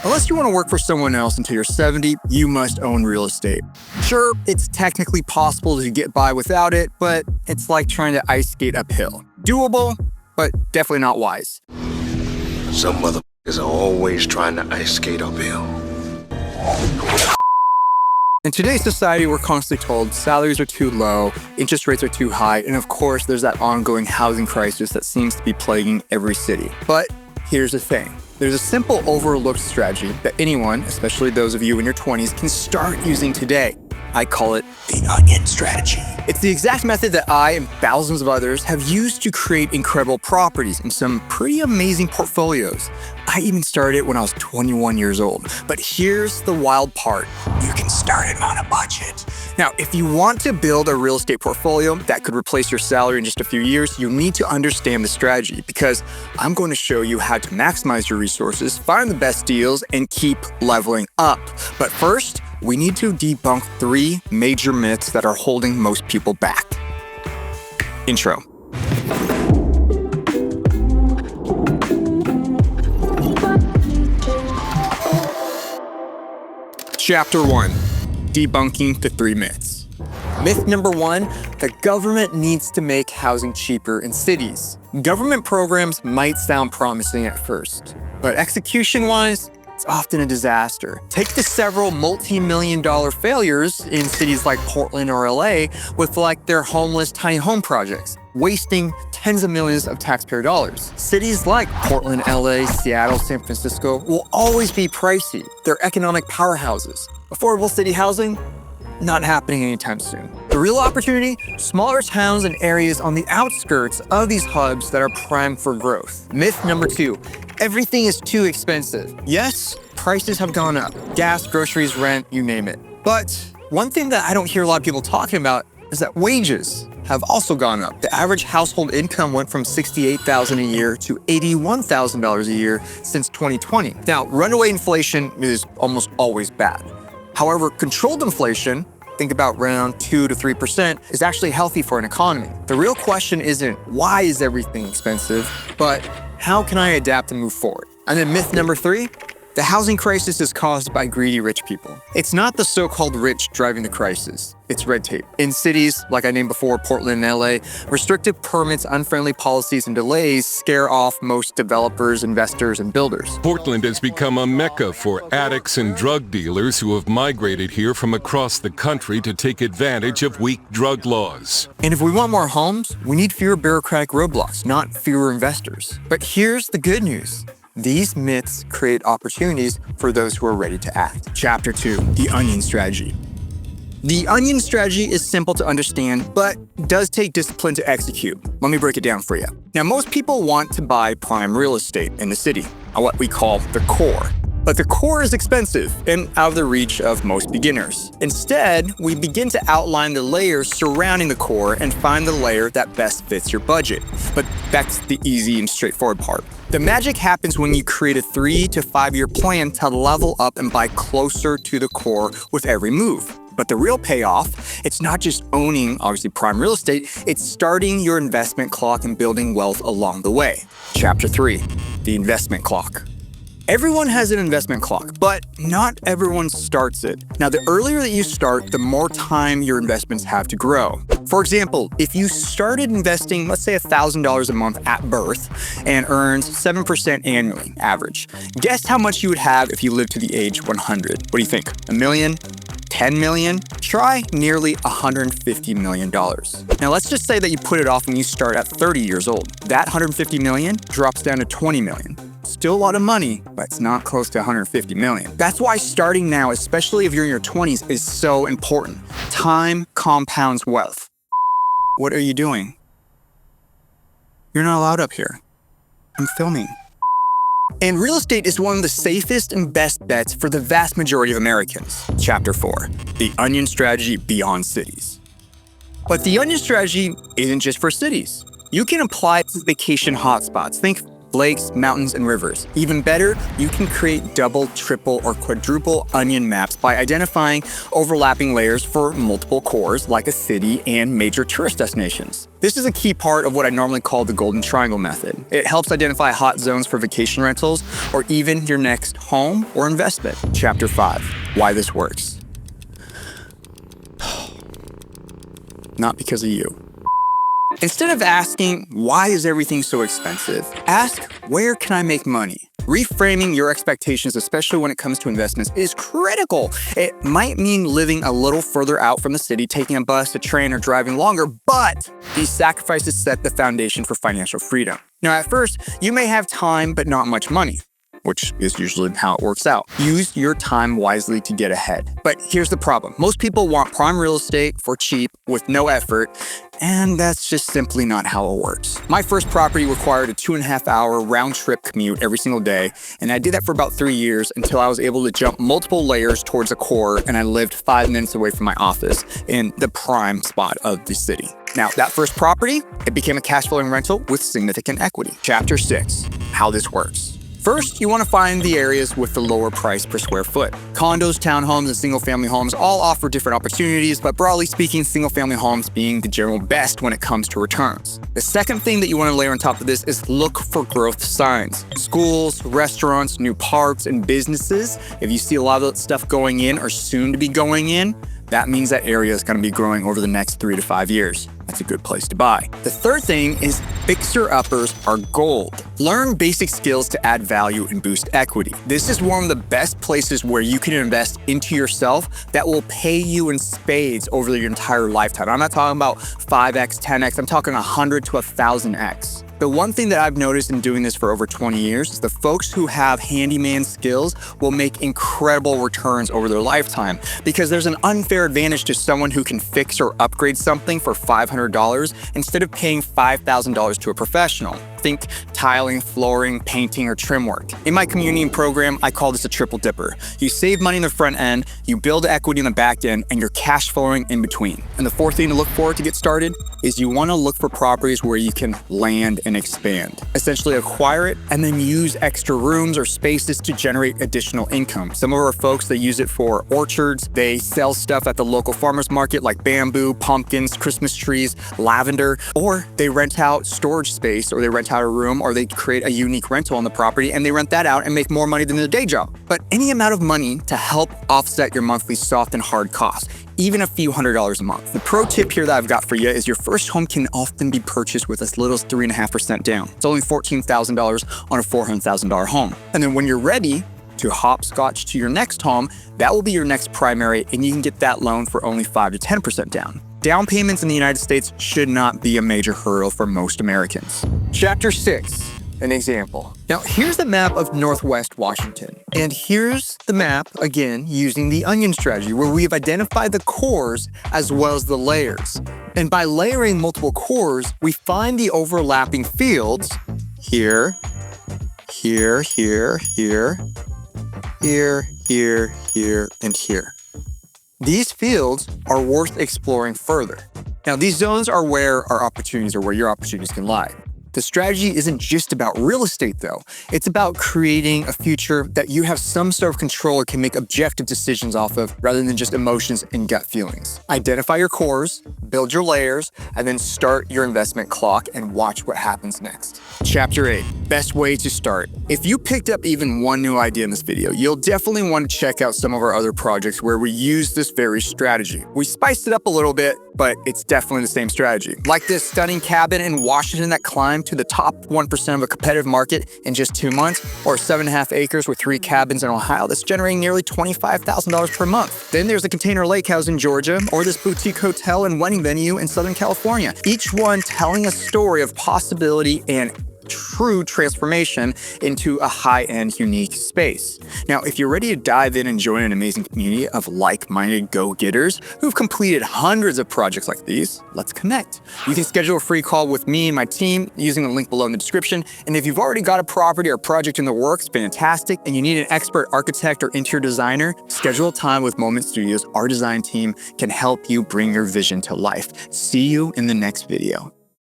Unless you want to work for someone else until you're 70, you must own real estate. Sure, it's technically possible to get by without it, but it's like trying to ice skate uphill. Doable, but definitely not wise. Some motherfuckers are always trying to ice skate uphill. In today's society, we're constantly told salaries are too low, interest rates are too high, and of course, there's that ongoing housing crisis that seems to be plaguing every city. But here's the thing. There's a simple overlooked strategy that anyone, especially those of you in your 20s, can start using today. I call it the onion strategy. It's the exact method that I and thousands of others have used to create incredible properties and some pretty amazing portfolios. I even started it when I was 21 years old. But here's the wild part. You can start it on a budget. Now, if you want to build a real estate portfolio that could replace your salary in just a few years, you need to understand the strategy because I'm going to show you how to maximize your resources, find the best deals, and keep leveling up. But first, we need to debunk 3 major myths that are holding most people back. Intro. Chapter 1. Debunking the 3 myths. Myth number 1, the government needs to make housing cheaper in cities. Government programs might sound promising at first, but execution-wise, it's often a disaster. Take the several multi-million-dollar failures in cities like Portland or LA with their homeless tiny home projects, wasting tens of millions of taxpayer dollars. Cities like Portland, LA, Seattle, San Francisco will always be pricey. They're economic powerhouses. Affordable city housing? Not happening anytime soon. The real opportunity? Smaller towns and areas on the outskirts of these hubs that are primed for growth. Myth number 2, everything is too expensive. Yes, prices have gone up. Gas, groceries, rent, you name it. But one thing that I don't hear a lot of people talking about is that wages have also gone up. The average household income went from $68,000 a year to $81,000 a year since 2020. Now, runaway inflation is almost always bad. However, controlled inflation, think about around 2 to 3%, is actually healthy for an economy. The real question isn't why is everything expensive, but how can I adapt and move forward? And then myth number 3, the housing crisis is caused by greedy rich people. It's not the so-called rich driving the crisis, it's red tape. In cities, like I named before, Portland and LA, restrictive permits, unfriendly policies, and delays scare off most developers, investors, and builders. Portland has become a mecca for addicts and drug dealers who have migrated here from across the country to take advantage of weak drug laws. And if we want more homes, we need fewer bureaucratic roadblocks, not fewer investors. But here's the good news. These myths create opportunities for those who are ready to act. Chapter 2, the onion strategy. The onion strategy is simple to understand, but does take discipline to execute. Let me break it down for you. Now, most people want to buy prime real estate in the city, what we call the core. But the core is expensive and out of the reach of most beginners. Instead, we begin to outline the layers surrounding the core and find the layer that best fits your budget. But that's the easy and straightforward part. The magic happens when you create a 3 to 5 year plan to level up and buy closer to the core with every move. But the real payoff, it's not just owning, obviously, prime real estate, it's starting your investment clock and building wealth along the way. Chapter 3, the investment clock. Everyone has an investment clock, but not everyone starts it. Now, the earlier that you start, the more time your investments have to grow. For example, if you started investing, let's say $1,000 a month at birth and earns 7% annually, average, guess how much you would have if you lived to the age 100? What do you think? $1 million? 10 million? Try nearly $150 million. Now let's just say that you put it off and you start at 30 years old. That $150 million drops down to 20 million. Still a lot of money, but it's not close to 150 million. That's why starting now, especially if you're in your 20s, is so important. Time compounds wealth. What are you doing? You're not allowed up here. I'm filming. And real estate is one of the safest and best bets for the vast majority of Americans. Chapter 4, the onion strategy beyond cities. But the onion strategy isn't just for cities. You can apply it to vacation hotspots. Think lakes, mountains, and rivers. Even better, you can create double, triple, or quadruple onion maps by identifying overlapping layers for multiple cores like a city and major tourist destinations. This is a key part of what I normally call the Golden Triangle method. It helps identify hot zones for vacation rentals or even your next home or investment. Chapter 5, why this works. Not because of you. Instead of asking, why is everything so expensive? Ask, where can I make money? Reframing your expectations, especially when it comes to investments, is critical. It might mean living a little further out from the city, taking a bus, a train, or driving longer, but these sacrifices set the foundation for financial freedom. Now, at first, you may have time but not much money, which is usually how it works out. Use your time wisely to get ahead. But here's the problem. Most people want prime real estate for cheap with no effort, and that's just simply not how it works. My first property required a 2.5-hour round-trip commute every single day, and I did that for about 3 years until I was able to jump multiple layers towards a core, and I lived 5 minutes away from my office in the prime spot of the city. Now, that first property, it became a cash-flowing rental with significant equity. Chapter 6, how this works. First, you want to find the areas with the lower price per square foot. Condos, townhomes, and single-family homes all offer different opportunities, but broadly speaking, single-family homes being the general best when it comes to returns. The second thing that you want to layer on top of this is look for growth signs. Schools, restaurants, new parks, and businesses. If you see a lot of that stuff going in or soon to be going in, that means that area is going to be growing over the next 3 to 5 years. That's a good place to buy. The third thing is fixer-uppers are gold. Learn basic skills to add value and boost equity. This is one of the best places where you can invest into yourself that will pay you in spades over your entire lifetime. I'm not talking about 5x, 10x, I'm talking 100 to 1,000x. The one thing that I've noticed in doing this for over 20 years is the folks who have handyman skills will make incredible returns over their lifetime because there's an unfair advantage to someone who can fix or upgrade something for $500 instead of paying $5,000 to a professional. Think tiling, flooring, painting, or trim work. In my community program, I call this a triple dipper. You save money in the front end, you build equity in the back end, and you're cash flowing in between. And the fourth thing to look for to get started is you want to look for properties where you can land and expand. Essentially acquire it and then use extra rooms or spaces to generate additional income. Some of our folks, they use it for orchards. They sell stuff at the local farmers market like bamboo, pumpkins, Christmas trees, lavender, or they rent out storage space or they rent out a room or they create a unique rental on the property and they rent that out and make more money than their day job. But any amount of money to help offset your monthly soft and hard costs, even a few $100s a month. The pro tip here that I've got for you is your first home can often be purchased with as little as 3.5% down. It's only $14,000 on a $400,000 home. And then when you're ready to hopscotch to your next home, that will be your next primary and you can get that loan for only 5 to 10% down. Down payments in the United States should not be a major hurdle for most Americans. Chapter 6, an example. Now, here's the map of Northwest Washington. And here's the map, again, using the onion strategy, where we've identified the cores as well as the layers. And by layering multiple cores, we find the overlapping fields here, here, here, here, here, here, here, and here. These fields are worth exploring further. Now, these zones are where our opportunities or where your opportunities can lie. The strategy isn't just about real estate, though. It's about creating a future that you have some sort of control or can make objective decisions off of rather than just emotions and gut feelings. Identify your cores, build your layers, and then start your investment clock and watch what happens next. Chapter 8, best way to start. If you picked up even one new idea in this video, you'll definitely want to check out some of our other projects where we use this very strategy. We spiced it up a little bit, but it's definitely the same strategy. Like this stunning cabin in Washington that climbed to the top 1% of a competitive market in just 2 months, or 7.5 acres with 3 cabins in Ohio that's generating nearly $25,000 per month. Then there's a container lake house in Georgia, or this boutique hotel and wedding venue in Southern California. Each one telling a story of possibility and true transformation into a high-end, unique space. Now, if you're ready to dive in and join an amazing community of like-minded go-getters who've completed hundreds of projects like these, let's connect. You can schedule a free call with me and my team using the link below in the description. And if you've already got a property or project in the works, fantastic, and you need an expert architect or interior designer, schedule a time with Moment Studios. Our design team can help you bring your vision to life. See you in the next video.